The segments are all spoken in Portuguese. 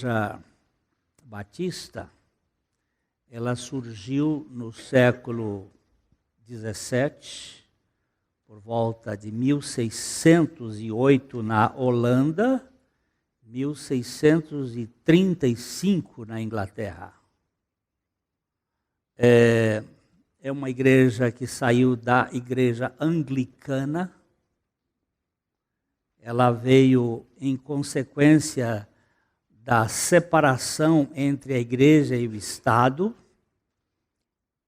Igreja Batista, ela surgiu no século XVII, por volta de 1608 na Holanda, 1635 na Inglaterra. É uma igreja que saiu da igreja anglicana. Ela veio em consequência da separação entre a igreja e o Estado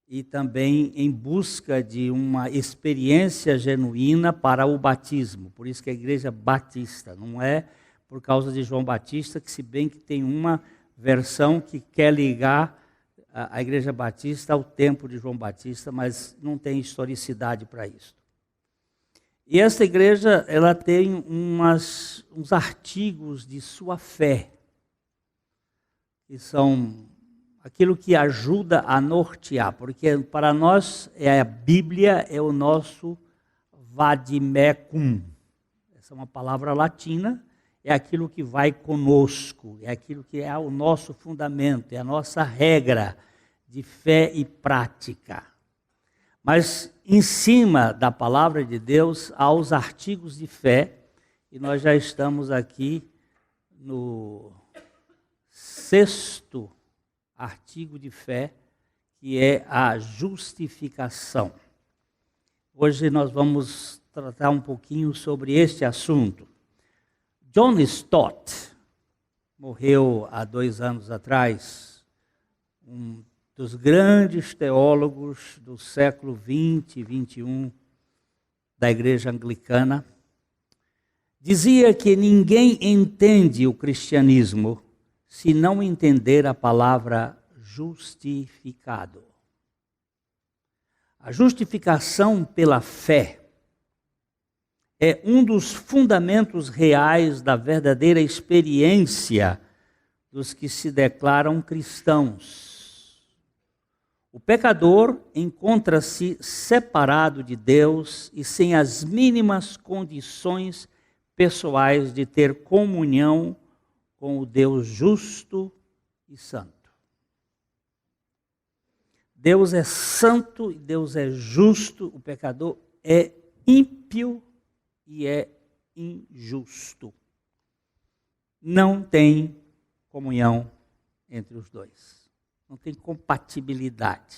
e também em busca de uma experiência genuína para o batismo. Por isso que a igreja batista não é por causa de João Batista, que se bem que tem uma versão que quer ligar a igreja batista ao tempo de João Batista, mas não tem historicidade para isso. E essa igreja, ela tem uns artigos de sua fé, que são aquilo que ajuda a nortear, porque para nós a Bíblia é o nosso vademecum. Essa é uma palavra latina, é aquilo que vai conosco, é aquilo que é o nosso fundamento, é a nossa regra de fé e prática. Mas em cima da palavra de Deus há os artigos de fé, e nós já estamos aqui no 6º artigo de fé, que é a justificação. Hoje nós vamos tratar um pouquinho sobre este assunto. John Stott morreu há 2 anos atrás, um dos grandes teólogos do século 20 e 21 da igreja anglicana. Dizia que ninguém entende o cristianismo se não entender a palavra justificado. A justificação pela fé é um dos fundamentos reais da verdadeira experiência dos que se declaram cristãos. O pecador encontra-se separado de Deus e sem as mínimas condições pessoais de ter comunhão com o Deus justo e santo. Deus é santo e Deus é justo, o pecador é ímpio e é injusto. Não tem comunhão entre os dois. Não tem compatibilidade.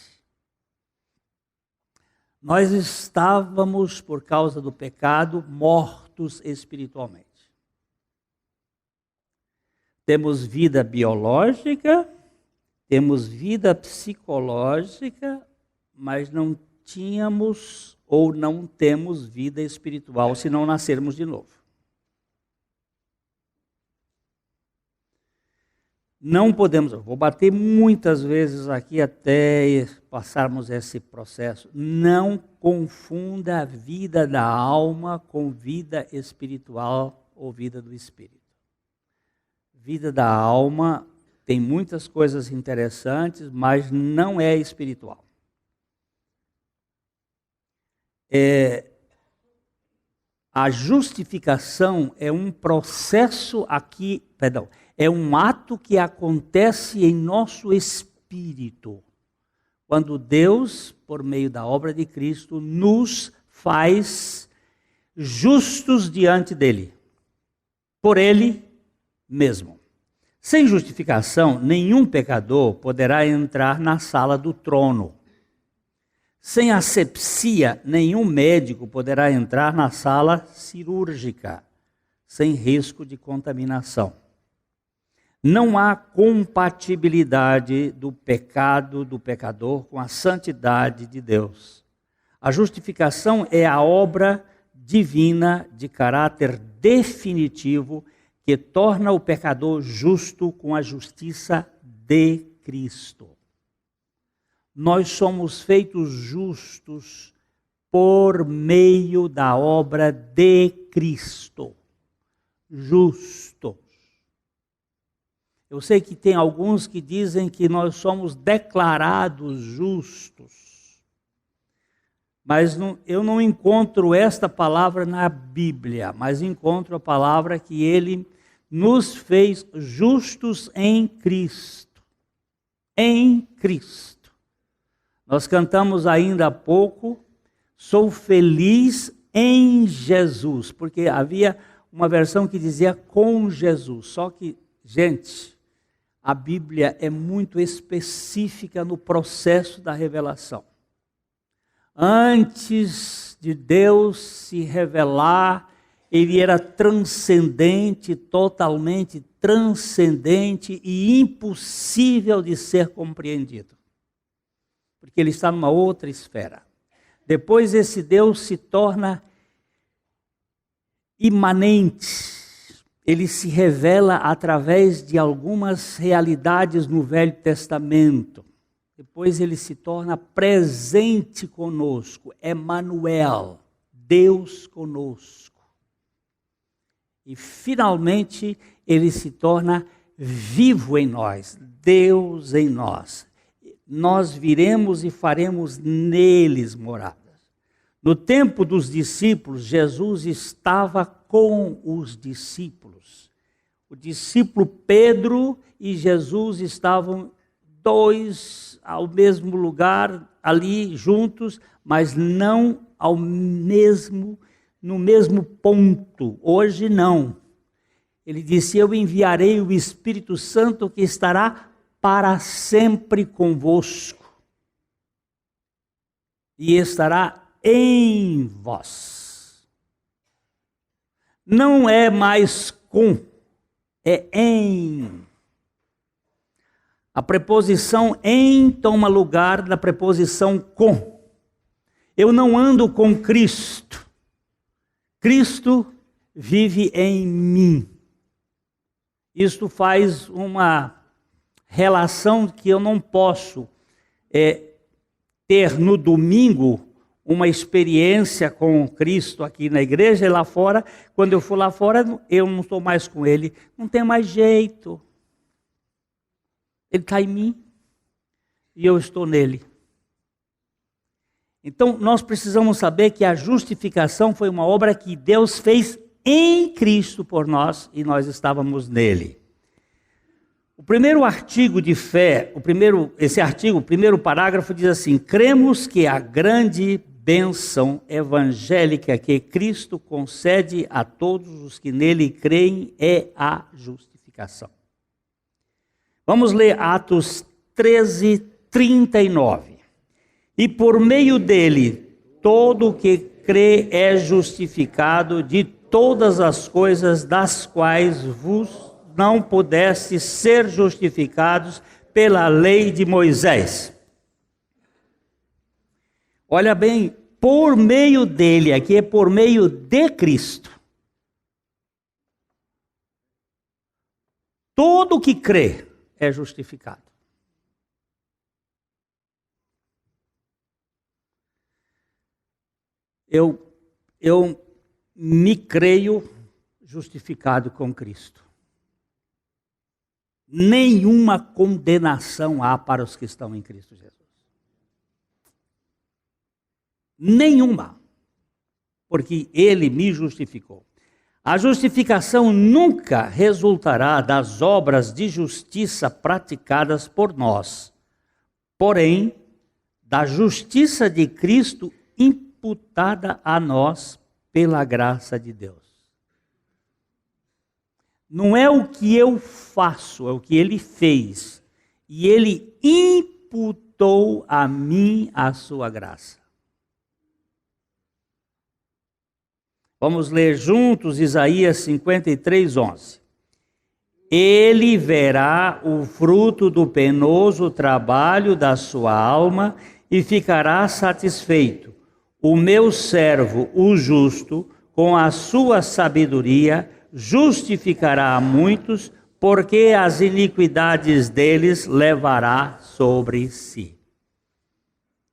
Nós estávamos, por causa do pecado, mortos espiritualmente. Temos vida biológica, temos vida psicológica, mas não tínhamos ou não temos vida espiritual se não nascermos de novo. Não podemos, vou bater muitas vezes aqui até passarmos esse processo. Não confunda a vida da alma com vida espiritual ou vida do espírito. Vida da alma tem muitas coisas interessantes, mas não é espiritual. A justificação é um processo é um ato que acontece em nosso espírito, quando Deus, por meio da obra de Cristo, nos faz justos diante dele, por ele mesmo. Sem justificação, nenhum pecador poderá entrar na sala do trono. Sem asepsia, nenhum médico poderá entrar na sala cirúrgica, sem risco de contaminação. Não há compatibilidade do pecado do pecador com a santidade de Deus. A justificação é a obra divina de caráter definitivo que torna o pecador justo com a justiça de Cristo. Nós somos feitos justos por meio da obra de Cristo. Justos. Eu sei que tem alguns que dizem que nós somos declarados justos. Mas eu não encontro esta palavra na Bíblia, mas encontro a palavra que ele nos fez justos em Cristo. Em Cristo. Nós cantamos ainda há pouco, sou feliz em Jesus, porque havia uma versão que dizia com Jesus. Só que, gente, a Bíblia é muito específica no processo da revelação. Antes de Deus se revelar, ele era transcendente, totalmente transcendente e impossível de ser compreendido. Porque ele está numa outra esfera. Depois esse Deus se torna imanente. Ele se revela através de algumas realidades no Velho Testamento. Depois ele se torna presente conosco, Emanuel, Deus conosco. E finalmente ele se torna vivo em nós, Deus em nós. Nós viremos e faremos neles moradas. No tempo dos discípulos, Jesus estava com os discípulos. O discípulo Pedro e Jesus estavam dois ao mesmo lugar, ali juntos, mas não no mesmo ponto. Hoje não. Ele disse, eu enviarei o Espírito Santo que estará para sempre convosco. E estará em vós. Não é mais com, é em. A preposição em toma lugar da preposição com. Eu não ando com Cristo. Cristo vive em mim. Isto faz uma relação que eu não posso ter no domingo uma experiência com Cristo aqui na igreja e lá fora. Quando eu for lá fora, eu não estou mais com Ele. Não tem mais jeito. Ele está em mim e eu estou nele. Então, nós precisamos saber que a justificação foi uma obra que Deus fez em Cristo por nós e nós estávamos nele. O primeiro artigo de fé, o primeiro parágrafo diz assim: cremos que a grande bênção evangélica que Cristo concede a todos os que nele creem é a justificação. Vamos ler Atos 13, 39. E por meio dele, todo o que crê é justificado de todas as coisas das quais vos não pudestes ser justificados pela lei de Moisés. Olha bem, por meio dele, aqui é por meio de Cristo. Todo que crê é justificado. Eu me creio justificado com Cristo. Nenhuma condenação há para os que estão em Cristo Jesus. Nenhuma. Porque Ele me justificou. A justificação nunca resultará das obras de justiça praticadas por nós, porém, da justiça de Cristo imputada a nós pela graça de Deus. Não é o que eu faço, é o que Ele fez. E Ele imputou a mim a sua graça. Vamos ler juntos Isaías 53, 11. Ele verá o fruto do penoso trabalho da sua alma e ficará satisfeito. O meu servo, o justo, com a sua sabedoria, justificará a muitos, porque as iniquidades deles levará sobre si.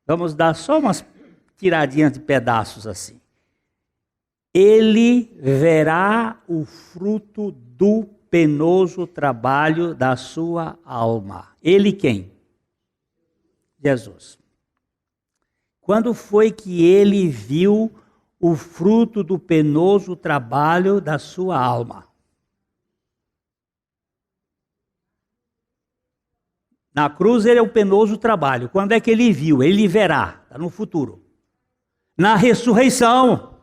Vamos dar só umas tiradinhas de pedaços assim. Ele verá o fruto do penoso trabalho da sua alma. Ele quem? Jesus. Quando foi que ele viu o fruto do penoso trabalho da sua alma? Na cruz ele é o penoso trabalho. Quando é que ele viu? Ele verá, está no futuro. Na ressurreição,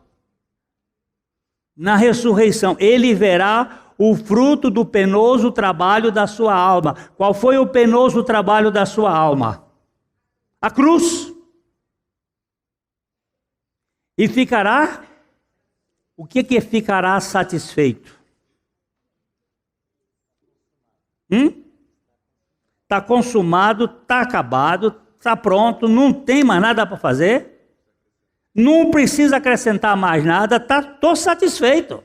ele verá o fruto do penoso trabalho da sua alma. Qual foi o penoso trabalho da sua alma? A cruz. E ficará, o que ficará satisfeito? Está consumado, está acabado, está pronto, não tem mais nada para fazer, não precisa acrescentar mais nada, estou satisfeito.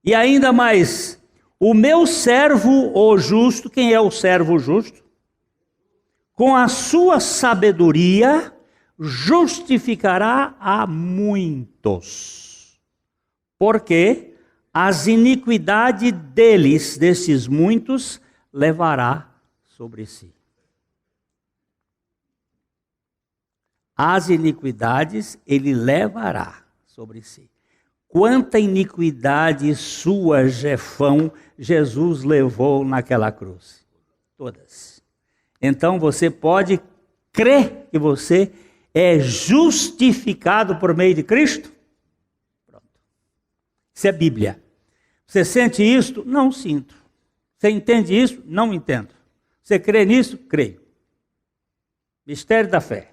E ainda mais, o meu servo, o justo, quem é o servo justo? Com a sua sabedoria, justificará a muitos, porque as iniquidades desses muitos, levará sobre si. As iniquidades ele levará sobre si. Quanta iniquidade sua, Jefão, Jesus levou naquela cruz? Todas. Então você pode crer que você é justificado por meio de Cristo? Pronto. Isso é Bíblia. Você sente isso? Não sinto. Você entende isso? Não entendo. Você crê nisso? Creio. Mistério da fé.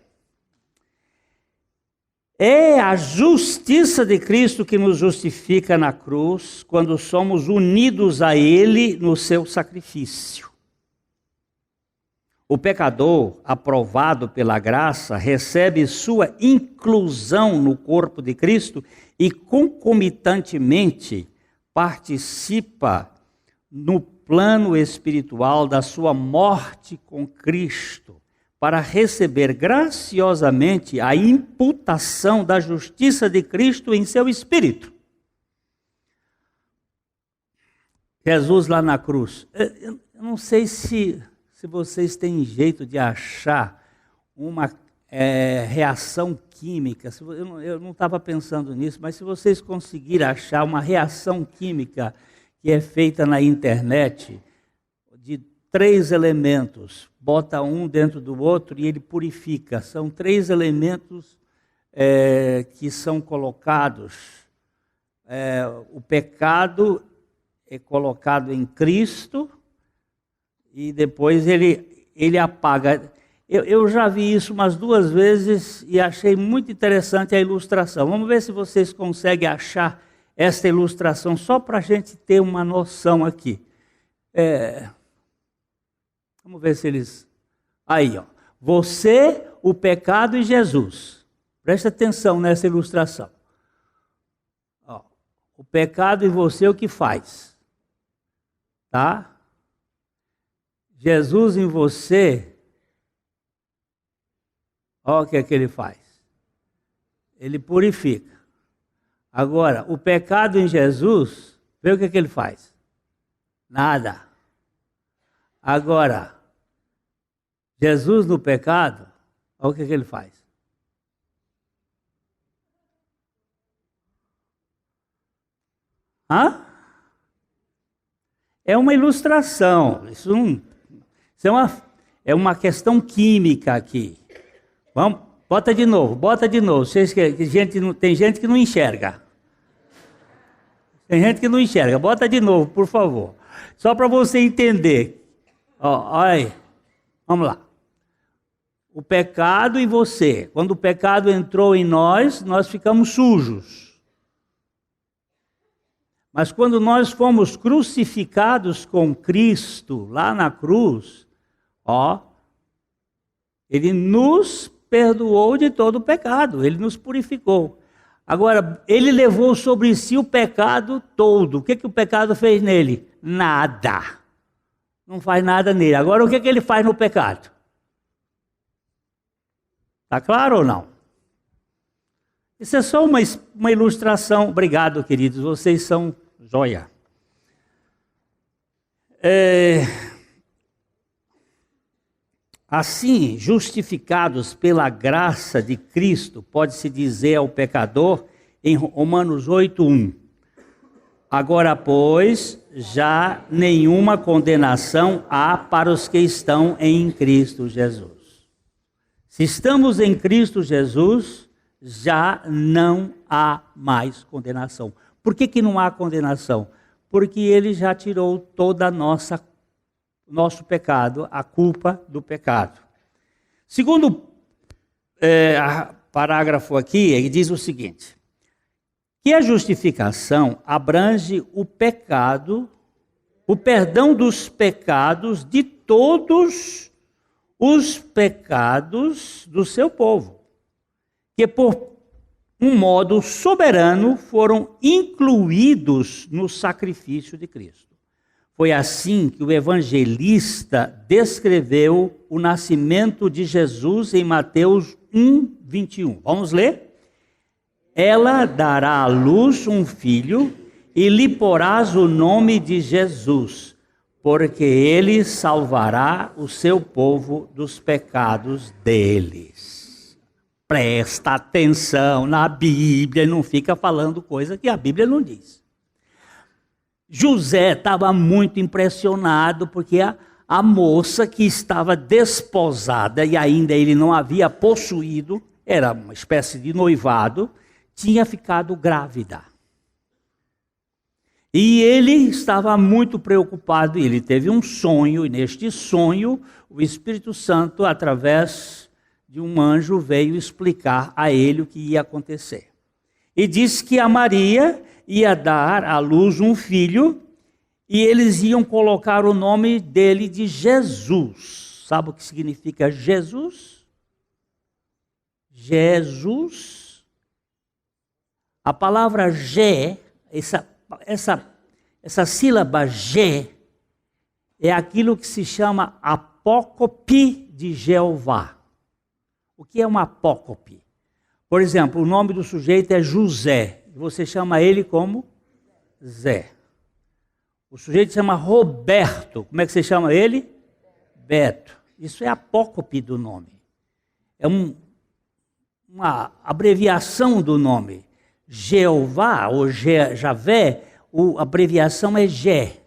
É a justiça de Cristo que nos justifica na cruz, quando somos unidos a Ele no seu sacrifício. O pecador, aprovado pela graça, recebe sua inclusão no corpo de Cristo e, concomitantemente, participa no plano espiritual da sua morte com Cristo, para receber graciosamente a imputação da justiça de Cristo em seu espírito. Jesus lá na cruz. Eu não sei se vocês têm jeito de achar uma reação química. Eu não estava pensando nisso, mas se vocês conseguirem achar uma reação química que é feita na internet, de 3 elementos, bota um dentro do outro e ele purifica. São 3 elementos que são colocados. O pecado é colocado em Cristo e depois ele apaga. Eu já vi isso umas 2 vezes e achei muito interessante a ilustração. Vamos ver se vocês conseguem achar essa ilustração, só para a gente ter uma noção aqui. Vamos ver se eles... Aí, ó. Você, o pecado e Jesus. Presta atenção nessa ilustração. Ó, o pecado e você, o que faz? Tá? Jesus em você, ó o que é que ele faz. Ele purifica. Agora, o pecado em Jesus, vê o que é que ele faz? Nada. Agora, Jesus no pecado, olha o que ele faz. É uma ilustração. Isso é uma questão química aqui. Vamos, bota de novo. Tem gente que não enxerga. Tem gente que não enxerga. Bota de novo, por favor. Só para você entender. Olha aí. Vamos lá. O pecado em você. Quando o pecado entrou em nós, nós ficamos sujos. Mas quando nós fomos crucificados com Cristo, lá na cruz, Ele nos perdoou de todo o pecado. Ele nos purificou. Agora, Ele levou sobre si o pecado todo. O que o pecado fez nele? Nada. Não faz nada nele. Agora, o que ele faz no pecado? Está claro ou não? Isso é só uma ilustração. Obrigado, queridos. Vocês são joia. Assim, justificados pela graça de Cristo, pode-se dizer ao pecador, em Romanos 8:1. Agora, pois, já nenhuma condenação há para os que estão em Cristo Jesus. Se estamos em Cristo Jesus, já não há mais condenação. Por que não há condenação? Porque Ele já tirou toda nosso pecado, a culpa do pecado. Segundo parágrafo aqui, ele diz o seguinte: que a justificação abrange o pecado, o perdão dos pecados de todos os pecados do seu povo, que por um modo soberano foram incluídos no sacrifício de Cristo. Foi assim que o evangelista descreveu o nascimento de Jesus em Mateus 1:21. Vamos ler? Ela dará à luz um filho e lhe porás o nome de Jesus, porque ele salvará o seu povo dos pecados deles. Presta atenção na Bíblia, não fica falando coisa que a Bíblia não diz. José estava muito impressionado porque a moça que estava desposada e ainda ele não havia possuído, era uma espécie de noivado, tinha ficado grávida. E ele estava muito preocupado, ele teve um sonho, e neste sonho o Espírito Santo, através de um anjo, veio explicar a ele o que ia acontecer. E disse que a Maria ia dar à luz um filho, e eles iam colocar o nome dele de Jesus. Sabe o que significa Jesus? Jesus. A palavra Gé, essa sílaba Gé, é aquilo que se chama apócope de Jeová. O que é um apócope? Por exemplo, o nome do sujeito é José. Você chama ele como Zé. O sujeito se chama Roberto. Como é que você chama ele? Beto. Isso é apócope do nome. É uma abreviação do nome. Jeová, ou Javé, a abreviação é Gé.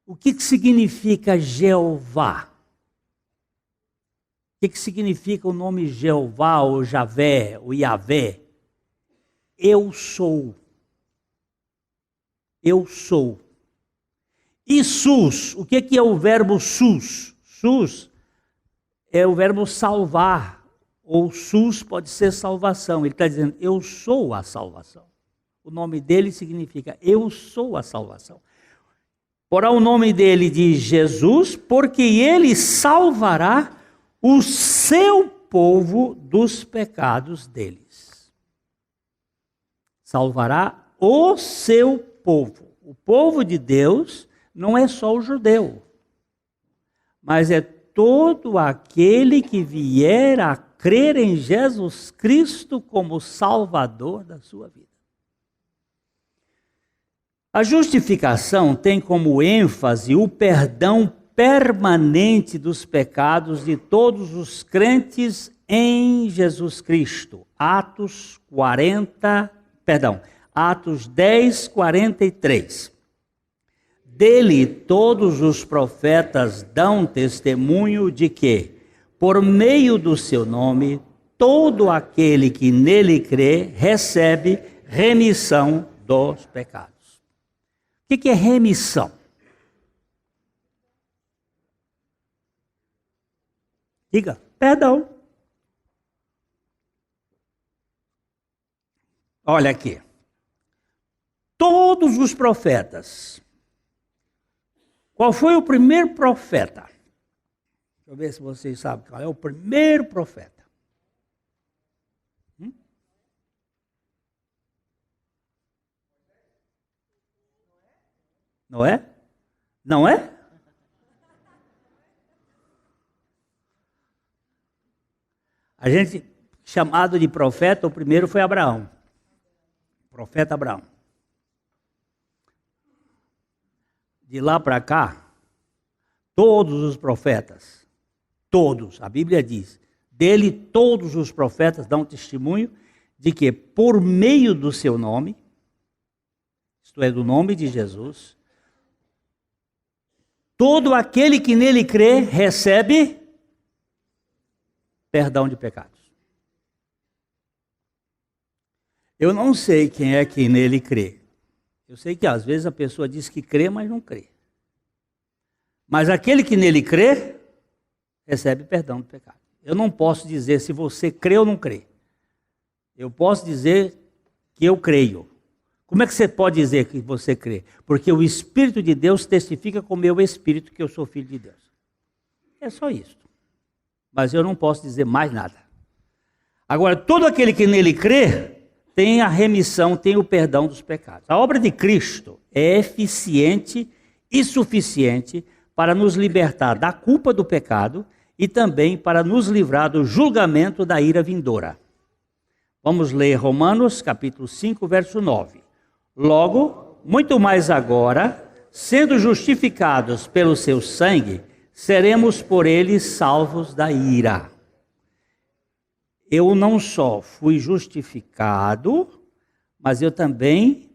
O que significa Jeová? O que significa o nome Jeová, ou Javé, ou Yavé? Eu sou. Eu sou. E sus, o que é o verbo sus? Sus é o verbo salvar. Ou sus pode ser salvação. Ele está dizendo, eu sou a salvação. O nome dele significa, eu sou a salvação. Porá o nome dele de Jesus, porque ele salvará o seu povo dos pecados deles. Salvará o seu povo. O povo de Deus não é só o judeu, mas é todo aquele que vier a crer em Jesus Cristo como Salvador da sua vida. A justificação tem como ênfase o perdão permanente dos pecados de todos os crentes em Jesus Cristo. Atos 10, 43. Dele todos os profetas dão testemunho de que, por meio do seu nome, todo aquele que nele crê recebe remissão dos pecados. O que é remissão? Diga, perdão. Olha aqui. Todos os profetas. Qual foi o primeiro profeta? Deixa eu ver se vocês sabem qual é o primeiro profeta. Não é? Não é? A gente, chamado de profeta, o primeiro foi Abraão. Profeta Abraão. De lá para cá, todos os profetas, todos, a Bíblia diz, dele todos os profetas dão testemunho de que por meio do seu nome, isto é, do nome de Jesus, todo aquele que nele crê recebe perdão de pecados. Eu não sei quem é que nele crê. Eu sei que às vezes a pessoa diz que crê, mas não crê. Mas aquele que nele crê, recebe perdão do pecado. Eu não posso dizer se você crê ou não crê. Eu posso dizer que eu creio. Como é que você pode dizer que você crê? Porque o Espírito de Deus testifica com o meu espírito que eu sou filho de Deus. É só isso. Mas eu não posso dizer mais nada. Agora, todo aquele que nele crê, tem a remissão, tem o perdão dos pecados. A obra de Cristo é eficiente e suficiente para nos libertar da culpa do pecado e também para nos livrar do julgamento da ira vindoura. Vamos ler Romanos capítulo 5, verso 9. Logo, muito mais agora, sendo justificados pelo seu sangue, seremos por ele salvos da ira. Eu não só fui justificado, mas eu também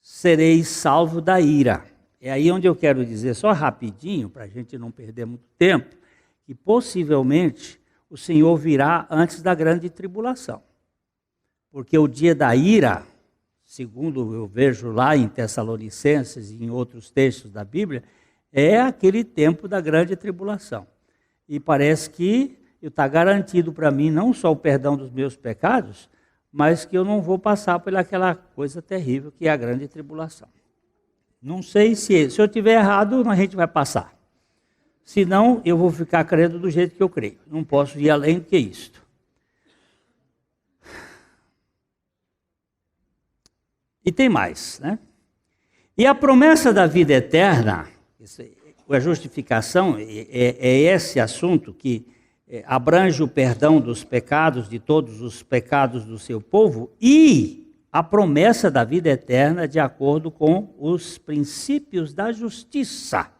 serei salvo da ira. É aí onde eu quero dizer, só rapidinho, para a gente não perder muito tempo, que possivelmente o Senhor virá antes da grande tribulação. Porque o dia da ira, segundo eu vejo lá em Tessalonicenses e em outros textos da Bíblia, é aquele tempo da grande tribulação. E parece que está garantido para mim não só o perdão dos meus pecados, mas que eu não vou passar pelaquela coisa terrível que é a grande tribulação. Não sei se eu estiver errado, a gente vai passar. Senão, eu vou ficar crendo do jeito que eu creio. Não posso ir além do que isto. E tem mais, né? E a promessa da vida eterna, a justificação, é esse assunto que abrange o perdão dos pecados, de todos os pecados do seu povo, e a promessa da vida eterna de acordo com os princípios da justiça.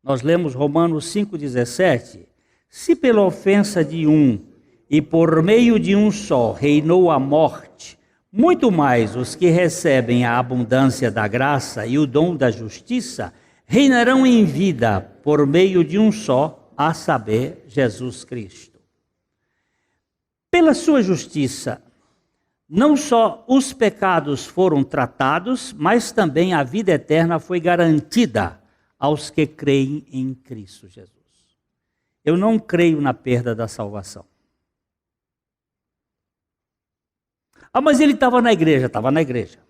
Nós lemos Romanos 5,17. Se pela ofensa de um e por meio de um só reinou a morte, muito mais os que recebem a abundância da graça e o dom da justiça reinarão em vida por meio de um só, a saber, Jesus Cristo. Pela sua justiça, não só os pecados foram tratados, mas também a vida eterna foi garantida aos que creem em Cristo Jesus. Eu não creio na perda da salvação. Ah, mas ele estava na igreja. Estava na igreja.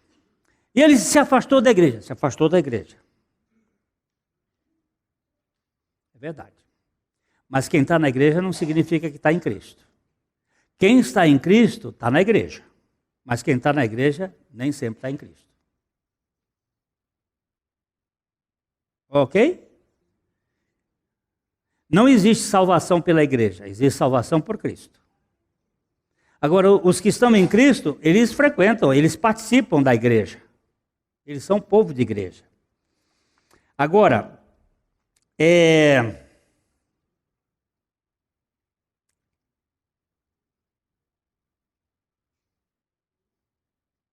E ele se afastou da igreja. Se afastou da igreja. É verdade. Mas quem está na igreja não significa que está em Cristo. Quem está em Cristo está na igreja. Mas quem está na igreja nem sempre está em Cristo. Ok? Não existe salvação pela igreja, existe salvação por Cristo. Agora, os que estão em Cristo, eles frequentam, eles participam da igreja. Eles são povo de igreja. Agora,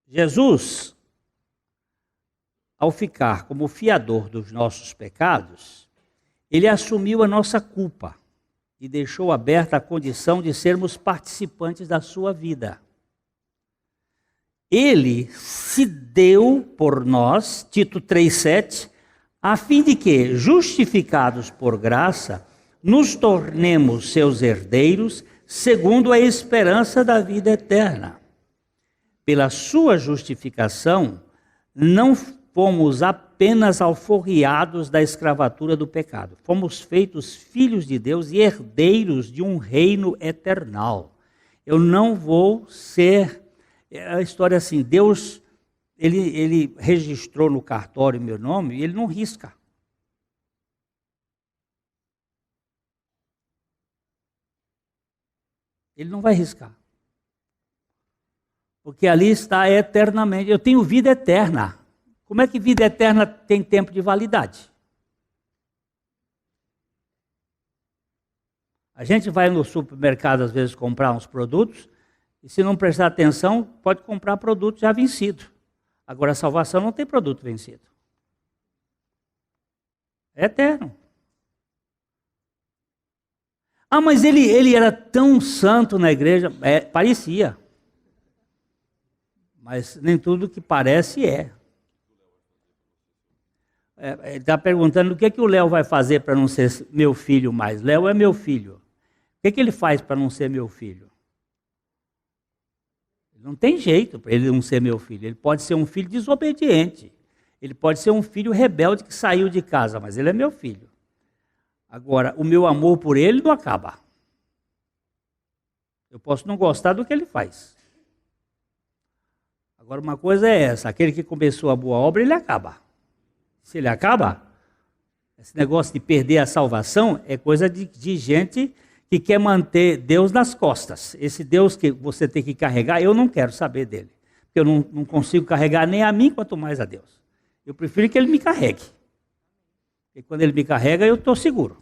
Jesus, ao ficar como fiador dos nossos pecados, ele assumiu a nossa culpa e deixou aberta a condição de sermos participantes da sua vida. Ele se deu por nós, Tito 3,7, a fim de que, justificados por graça, nos tornemos seus herdeiros, segundo a esperança da vida eterna. Pela sua justificação, não fomos apenas alforriados da escravatura do pecado. Fomos feitos filhos de Deus e herdeiros de um reino eternal. Eu não vou ser... A história é assim, Deus, ele registrou no cartório meu nome e ele não risca. Ele não vai riscar. Porque ali está eternamente. Eu tenho vida eterna. Como é que vida eterna tem tempo de validade? A gente vai no supermercado, às vezes, comprar uns produtos, e se não prestar atenção, pode comprar produto já vencido. Agora, a salvação não tem produto vencido. É eterno. Ah, mas ele era tão santo na igreja. Parecia. Mas nem tudo que parece é. Ele está perguntando o que o Léo vai fazer para não ser meu filho mais. Léo é meu filho. O que ele faz para não ser meu filho? Não tem jeito para ele não ser meu filho. Ele pode ser um filho desobediente. Ele pode ser um filho rebelde que saiu de casa, mas ele é meu filho. Agora, o meu amor por ele não acaba. Eu posso não gostar do que ele faz. Agora, uma coisa é essa: aquele que começou a boa obra, ele acaba. Se ele acaba, esse negócio de perder a salvação é coisa de gente que quer manter Deus nas costas. Esse Deus que você tem que carregar, eu não quero saber dele. Porque eu não consigo carregar nem a mim, quanto mais a Deus. Eu prefiro que ele me carregue. E quando ele me carrega, eu estou seguro.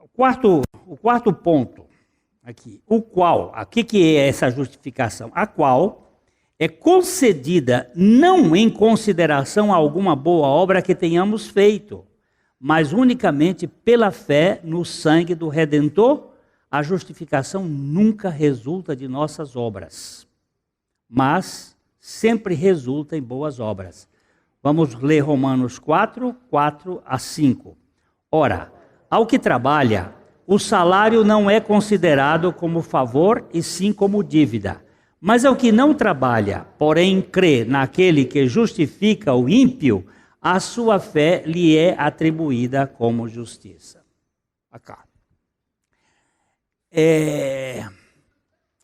O quarto ponto aqui. Aqui que é essa justificação? A qual é concedida não em consideração a alguma boa obra que tenhamos feito, mas unicamente pela fé no sangue do Redentor. A justificação nunca resulta de nossas obras, mas sempre resulta em boas obras. Vamos ler Romanos 4, 4 a 5. Ora, ao que trabalha, o salário não é considerado como favor, e sim como dívida. Mas ao que não trabalha, porém crê naquele que justifica o ímpio, a sua fé lhe é atribuída como justiça. Acá.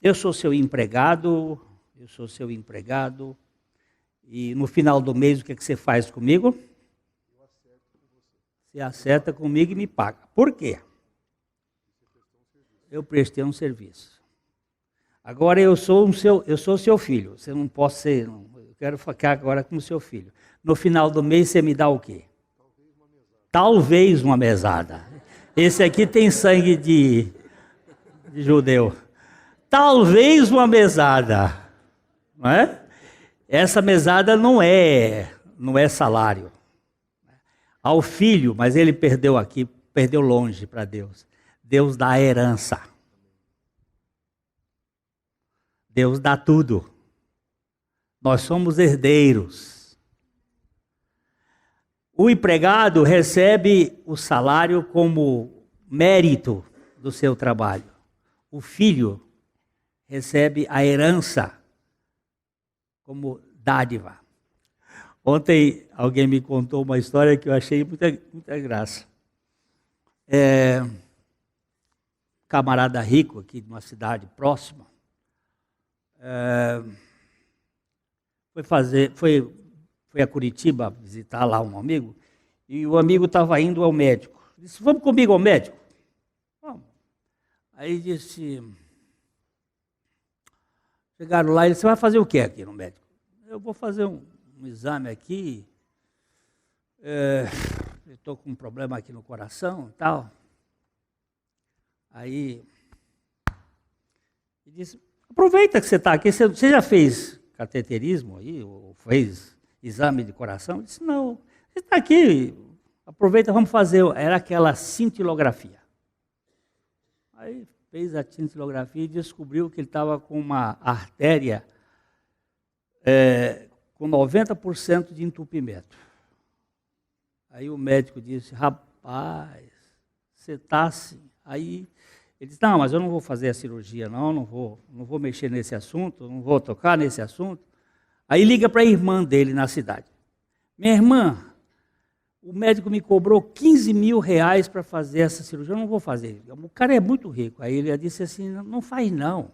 Eu sou seu empregado, e no final do mês o que você faz comigo? Você acerta comigo e me paga. Por quê? Eu prestei um serviço. Agora eu sou seu filho. Você não pode ser, não. Eu quero ficar agora como seu filho. No final do mês você me dá o quê? Talvez uma mesada. Esse aqui tem sangue de judeu. Talvez uma mesada, não é? Essa mesada não é salário. Ao filho, mas ele perdeu aqui, perdeu longe para Deus. Deus dá a herança. Deus dá tudo. Nós somos herdeiros. O empregado recebe o salário como mérito do seu trabalho. O filho recebe a herança como dádiva. Ontem alguém me contou uma história que eu achei muita graça. Camarada rico aqui de uma cidade próxima, foi a Curitiba visitar lá um amigo, e o amigo estava indo ao médico. Disse: vamos comigo ao médico? Vamos. Aí disse, chegaram lá, ele disse: você vai fazer o que aqui no médico? Eu vou fazer um exame aqui, eu estou com um problema aqui no coração e tal. Aí, ele disse: aproveita que você está aqui, você já fez cateterismo aí, ou fez exame de coração? Eu disse: não, você está aqui, aproveita, vamos fazer. Era aquela cintilografia. Aí fez a cintilografia e descobriu que ele estava com uma artéria com 90% de entupimento. Aí o médico disse: rapaz, você está assim. Aí ele disse: não, mas eu não vou fazer a cirurgia, não vou mexer nesse assunto, não vou tocar nesse assunto. Aí liga para a irmã dele na cidade: minha irmã, o médico me cobrou 15 mil reais para fazer essa cirurgia, eu não vou fazer. O cara é muito rico. Aí ele disse assim: não faz não,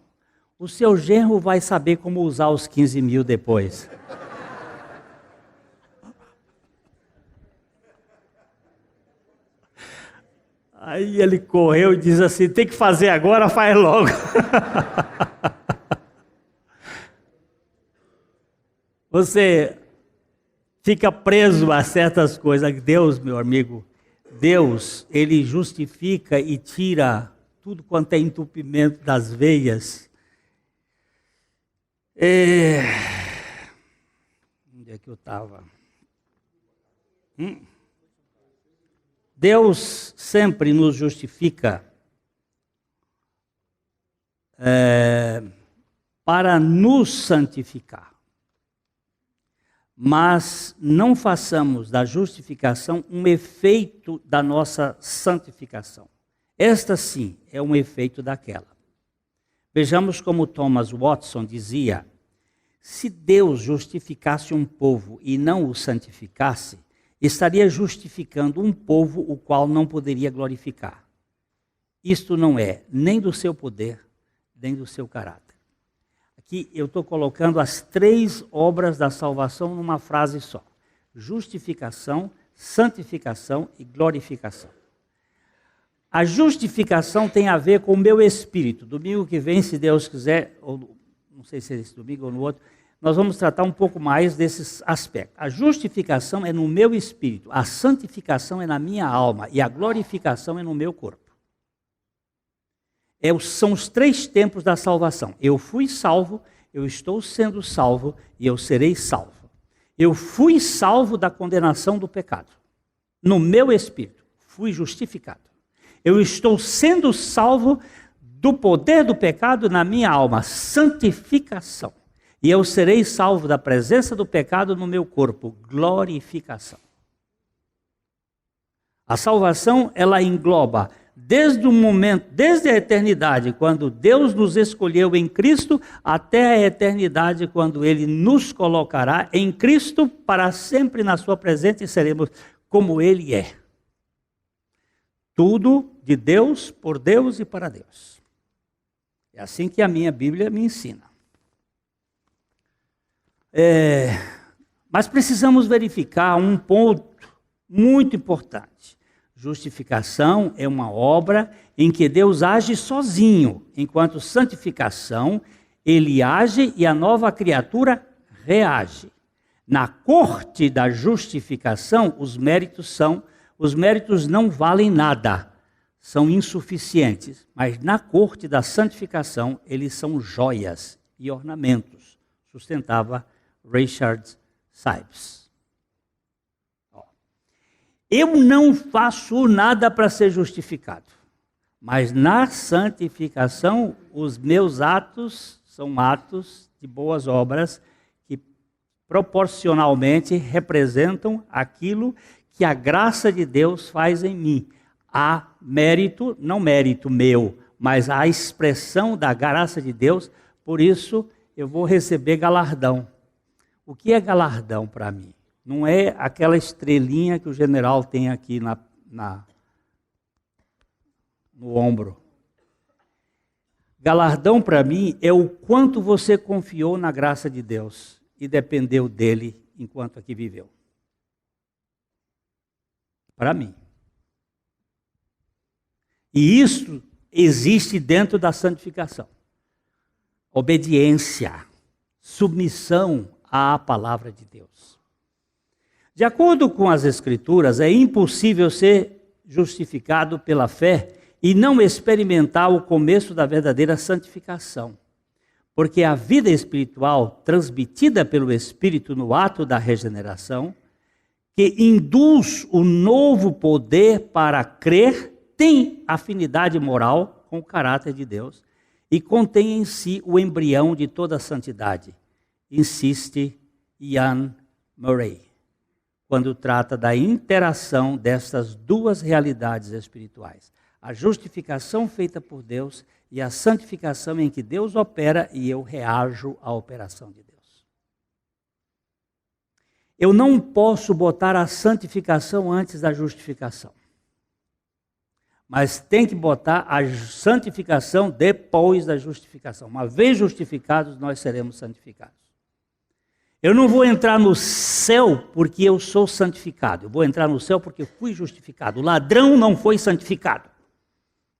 o seu genro vai saber como usar os 15 mil depois. Aí ele correu e diz assim: tem que fazer agora, faz logo. Você fica preso a certas coisas. Deus, meu amigo, Deus, ele justifica e tira tudo quanto é entupimento das veias. Onde é que eu estava? Deus sempre nos justifica para nos santificar. Mas não façamos da justificação um efeito da nossa santificação. Esta sim é um efeito daquela. Vejamos como Thomas Watson dizia: se Deus justificasse um povo e não o santificasse, estaria justificando um povo o qual não poderia glorificar. Isto não é nem do seu poder, nem do seu caráter. Aqui eu estou colocando as 3 obras da salvação numa frase só: justificação, santificação e glorificação. A justificação tem a ver com o meu espírito. Domingo que vem, se Deus quiser, ou não sei se é esse domingo ou no outro, nós vamos tratar um pouco mais desses aspectos. A justificação é no meu espírito, a santificação é na minha alma e a glorificação é no meu corpo. São os 3 tempos da salvação. Eu fui salvo, eu estou sendo salvo e eu serei salvo. Eu fui salvo da condenação do pecado. No meu espírito, fui justificado. Eu estou sendo salvo do poder do pecado na minha alma, santificação. E eu serei salvo da presença do pecado no meu corpo, glorificação. A salvação, ela engloba desde o momento, desde a eternidade, quando Deus nos escolheu em Cristo, até a eternidade, quando Ele nos colocará em Cristo para sempre na sua presença e seremos como Ele é. Tudo de Deus, por Deus e para Deus. É assim que a minha Bíblia me ensina. Mas precisamos verificar um ponto muito importante. Justificação é uma obra em que Deus age sozinho, enquanto santificação, Ele age e a nova criatura reage. Na corte da justificação, os méritos não valem nada, são insuficientes, mas na corte da santificação, eles são joias e ornamentos, sustentava Richard Sibbes. Eu não faço nada para ser justificado, mas na santificação os meus atos são atos de boas obras que proporcionalmente representam aquilo que a graça de Deus faz em mim. Há mérito, não mérito meu, mas a expressão da graça de Deus, por isso eu vou receber galardão. O que é galardão para mim? Não é aquela estrelinha que o general tem aqui no ombro. Galardão para mim é o quanto você confiou na graça de Deus e dependeu dele enquanto aqui viveu. Para mim. E isso existe dentro da santificação. Obediência, submissão à palavra de Deus. De acordo com as Escrituras, é impossível ser justificado pela fé e não experimentar o começo da verdadeira santificação. Porque a vida espiritual transmitida pelo Espírito no ato da regeneração, que induz o novo poder para crer, tem afinidade moral com o caráter de Deus e contém em si o embrião de toda a santidade, insiste Ian Murray, quando trata da interação destas 2 realidades espirituais. A justificação feita por Deus e a santificação em que Deus opera e eu reajo à operação de Deus. Eu não posso botar a santificação antes da justificação. Mas tem que botar a santificação depois da justificação. Uma vez justificados, nós seremos santificados. Eu não vou entrar no céu porque eu sou santificado. Eu vou entrar no céu porque fui justificado. O ladrão não foi santificado,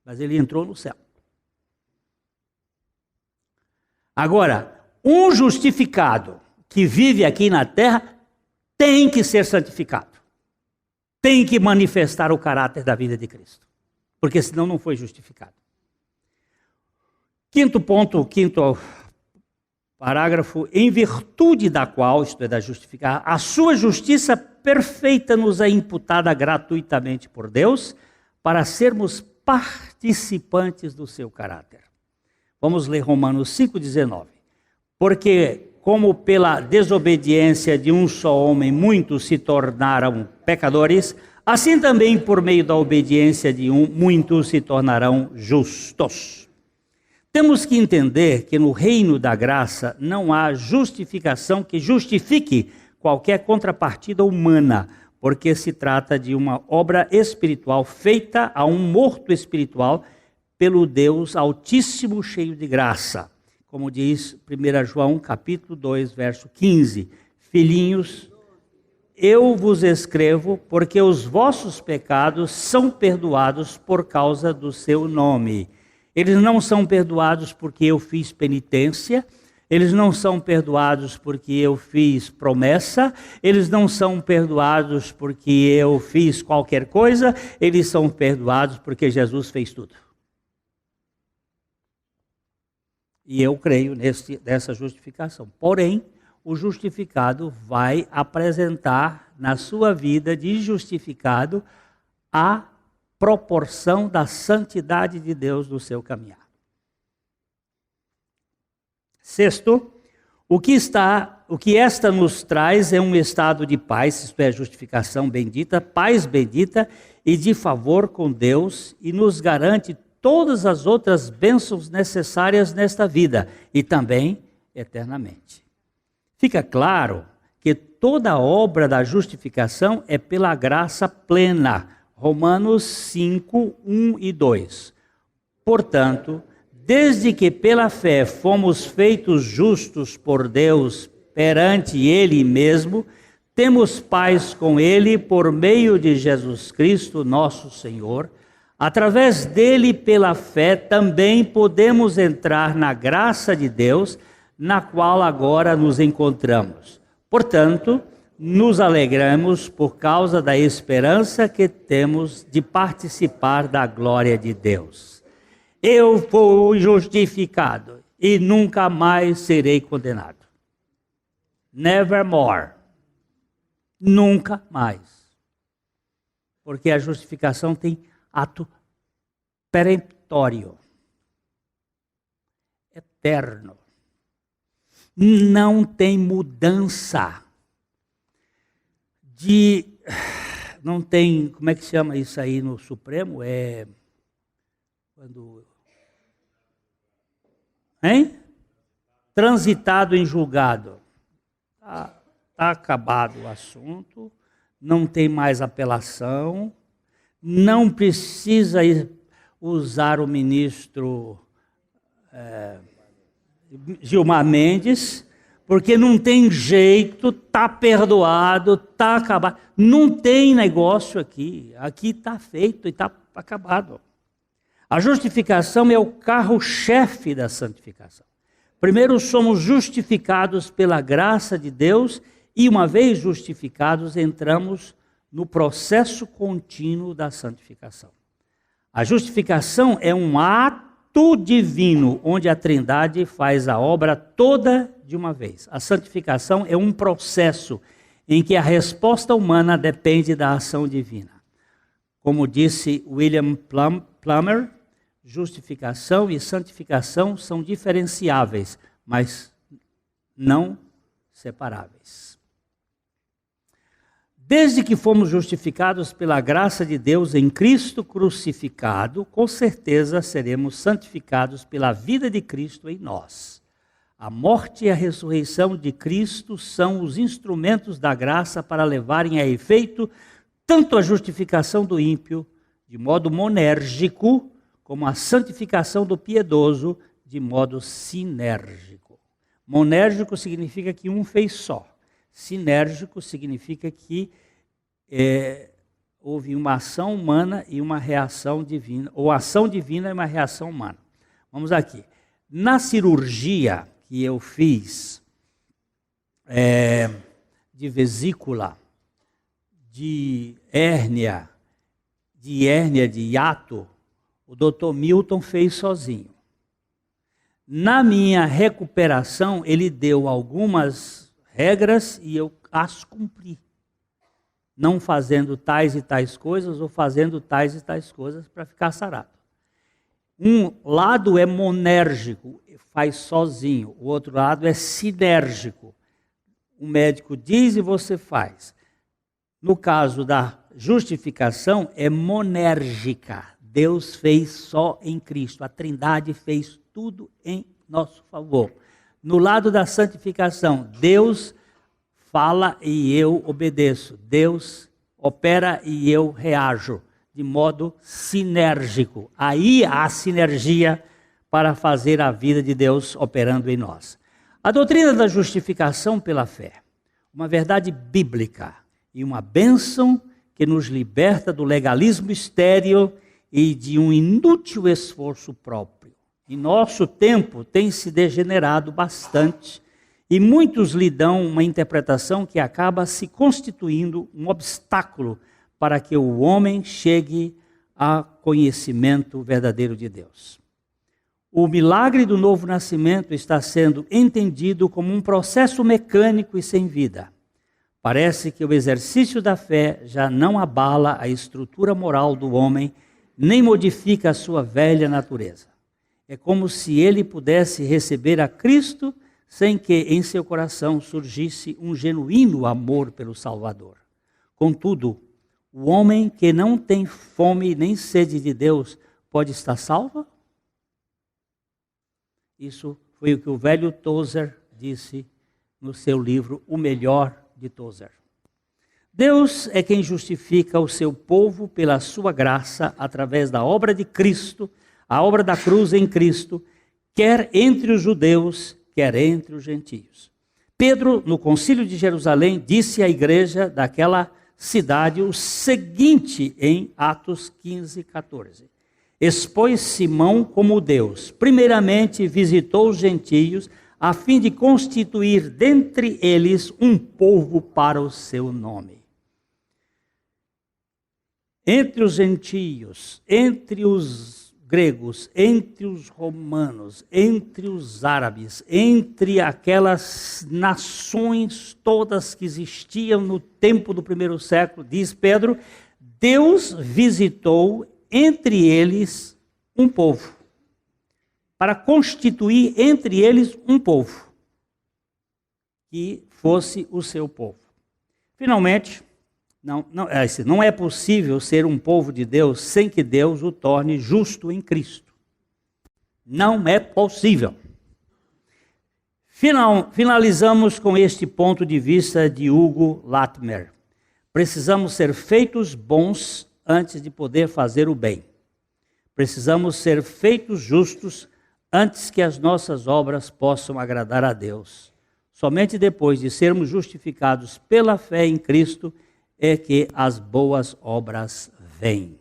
mas ele entrou no céu. Agora, um justificado que vive aqui na terra tem que ser santificado. Tem que manifestar o caráter da vida de Cristo. Porque senão não foi justificado. Quinto ponto, Parágrafo, em virtude da qual, isto é, da justificar, a sua justiça perfeita nos é imputada gratuitamente por Deus, para sermos participantes do seu caráter. Vamos ler Romanos 5,19. Porque, como pela desobediência de um só homem muitos se tornaram pecadores, assim também por meio da obediência de um, muitos se tornarão justos. Temos que entender que no reino da graça não há justificação que justifique qualquer contrapartida humana, porque se trata de uma obra espiritual feita a um morto espiritual pelo Deus Altíssimo cheio de graça. Como diz 1 João capítulo 2, verso 15. Filhinhos, eu vos escrevo porque os vossos pecados são perdoados por causa do seu nome. Eles não são perdoados porque eu fiz penitência, eles não são perdoados porque eu fiz promessa, eles não são perdoados porque eu fiz qualquer coisa, eles são perdoados porque Jesus fez tudo. E eu creio nessa justificação. Porém, o justificado vai apresentar na sua vida de justificado a proporção da santidade de Deus no seu caminhar. Sexto, o que esta nos traz é um estado de paz, isto é, justificação bendita, paz bendita e de favor com Deus, e nos garante todas as outras bênçãos necessárias nesta vida e também eternamente. Fica claro que toda a obra da justificação é pela graça plena. Romanos 5, 1 e 2. Portanto, desde que pela fé fomos feitos justos por Deus perante Ele mesmo, temos paz com Ele por meio de Jesus Cristo, nosso Senhor. Através dele, pela fé, também podemos entrar na graça de Deus, na qual agora nos encontramos. Portanto, nos alegramos por causa da esperança que temos de participar da glória de Deus. Eu fui justificado e nunca mais serei condenado. Nevermore. Nunca mais. Porque a justificação tem ato peremptório, eterno. Não tem mudança. Não tem, como é que chama isso aí no Supremo? Quando... Transitado em julgado. Tá acabado o assunto, não tem mais apelação, não precisa usar o ministro Gilmar Mendes, porque não tem jeito, está perdoado, está acabado. Não tem negócio aqui está feito e está acabado. A justificação é o carro-chefe da santificação. Primeiro somos justificados pela graça de Deus e uma vez justificados entramos no processo contínuo da santificação. A justificação é um ato divino, onde a Trindade faz a obra toda de uma vez. A santificação é um processo em que a resposta humana depende da ação divina. Como disse William Plumer, justificação e santificação são diferenciáveis, mas não separáveis. Desde que fomos justificados pela graça de Deus em Cristo crucificado, com certeza seremos santificados pela vida de Cristo em nós. A morte e a ressurreição de Cristo são os instrumentos da graça para levarem a efeito tanto a justificação do ímpio, de modo monérgico, como a santificação do piedoso, de modo sinérgico. Monérgico significa que um fez só. Sinérgico significa que houve uma ação humana e uma reação divina, ou ação divina e uma reação humana. Vamos aqui. Na cirurgia que eu fiz de vesícula, de hérnia de hiato, o Dr. Milton fez sozinho. Na minha recuperação, ele deu algumas regras e eu as cumpri. Não fazendo tais e tais coisas ou fazendo tais e tais coisas para ficar sarado. Um lado é monérgico, faz sozinho. O outro lado é sinérgico. O médico diz e você faz. No caso da justificação, é monérgica. Deus fez só em Cristo. A Trindade fez tudo em nosso favor. No lado da santificação, Deus fala e eu obedeço. Deus opera e eu reajo de modo sinérgico. Aí há sinergia para fazer a vida de Deus operando em nós. A doutrina da justificação pela fé, uma verdade bíblica e uma bênção que nos liberta do legalismo estéril e de um inútil esforço próprio. Em nosso tempo tem se degenerado bastante e muitos lhe dão uma interpretação que acaba se constituindo um obstáculo para que o homem chegue a conhecimento verdadeiro de Deus. O milagre do novo nascimento está sendo entendido como um processo mecânico e sem vida. Parece que o exercício da fé já não abala a estrutura moral do homem, nem modifica a sua velha natureza. É como se ele pudesse receber a Cristo sem que em seu coração surgisse um genuíno amor pelo Salvador. Contudo, o homem que não tem fome nem sede de Deus pode estar salvo? Isso foi o que o velho Tozer disse no seu livro O Melhor de Tozer. Deus é quem justifica o seu povo pela sua graça através da obra de Cristo, a obra da cruz em Cristo, quer entre os judeus, quer entre os gentios. Pedro, no Concílio de Jerusalém, disse à igreja daquela cidade o seguinte em Atos 15, 14. Expôs Simão como Deus. Primeiramente visitou os gentios, a fim de constituir dentre eles um povo para o seu nome. Entre os gentios, entre os gregos, entre os romanos, entre os árabes, entre aquelas nações todas que existiam no tempo do primeiro século, diz Pedro, Deus visitou entre eles um povo, para constituir entre eles um povo, que fosse o seu povo. Finalmente, não é possível ser um povo de Deus sem que Deus o torne justo em Cristo. Não é possível. Finalizamos com este ponto de vista de Hugo Latimer. Precisamos ser feitos bons antes de poder fazer o bem. Precisamos ser feitos justos antes que as nossas obras possam agradar a Deus. Somente depois de sermos justificados pela fé em Cristo é que as boas obras vêm.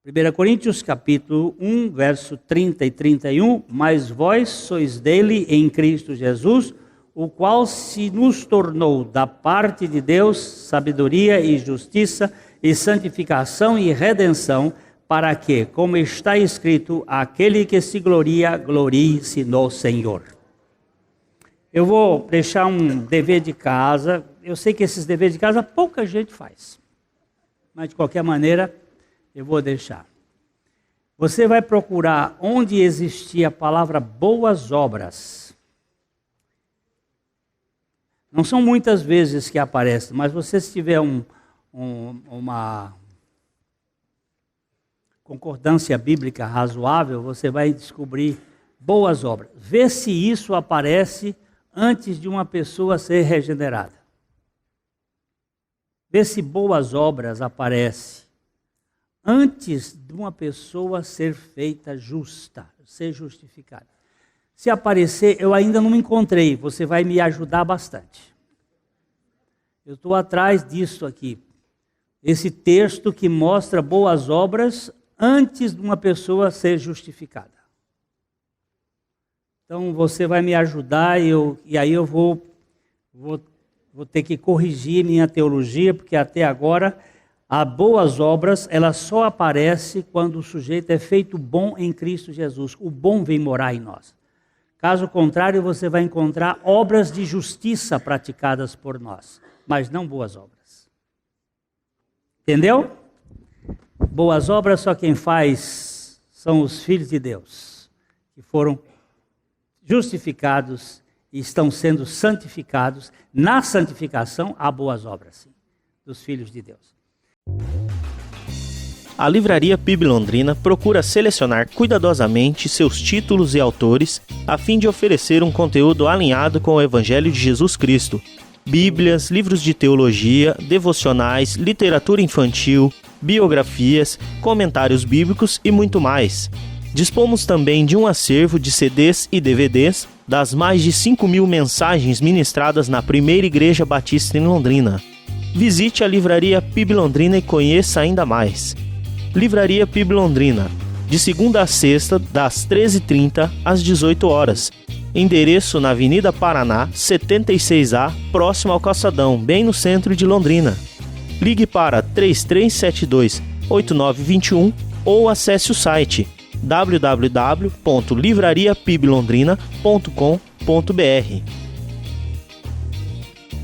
1 Coríntios capítulo 1, verso 30 e 31, mas vós sois dele em Cristo Jesus, o qual se nos tornou da parte de Deus sabedoria e justiça e santificação e redenção, para que, como está escrito, aquele que se gloria, glorie-se no Senhor. Eu vou deixar um dever de casa. Eu sei que esses deveres de casa pouca gente faz. Mas, de qualquer maneira, eu vou deixar. Você vai procurar onde existia a palavra boas obras. Não são muitas vezes que aparece, mas você se tiver uma concordância bíblica razoável, você vai descobrir boas obras. Vê se isso aparece antes de uma pessoa ser regenerada. Vê se boas obras aparecem antes de uma pessoa ser feita justa, ser justificada. Se aparecer, eu ainda não me encontrei, você vai me ajudar bastante. Eu estou atrás disso aqui. Esse texto que mostra boas obras antes de uma pessoa ser justificada. Então você vai me ajudar e aí eu vou ter que corrigir minha teologia, porque até agora As boas obras, ela só aparece quando o sujeito é feito bom em Cristo Jesus. O bom vem morar em nós. Caso contrário, você vai encontrar obras de justiça praticadas por nós, mas não boas obras. Entendeu? Boas obras só quem faz são os filhos de Deus, que foram justificados e estão sendo santificados. Na santificação há boas obras, sim, dos filhos de Deus. A Livraria PIB Londrina procura selecionar cuidadosamente seus títulos e autores a fim de oferecer um conteúdo alinhado com o Evangelho de Jesus Cristo. Bíblias, livros de teologia, devocionais, literatura infantil, biografias, comentários bíblicos e muito mais. Dispomos também de um acervo de CDs e DVDs das mais de 5.000 mensagens ministradas na Primeira Igreja Batista em Londrina. Visite a Livraria PIB Londrina e conheça ainda mais. Livraria PIB Londrina, de segunda a sexta, das 13h30 às 18 horas. Endereço na Avenida Paraná, 76A, próximo ao Calçadão, bem no centro de Londrina. Ligue para 3372-8921 ou acesse o site www.livrariapiblondrina.com.br.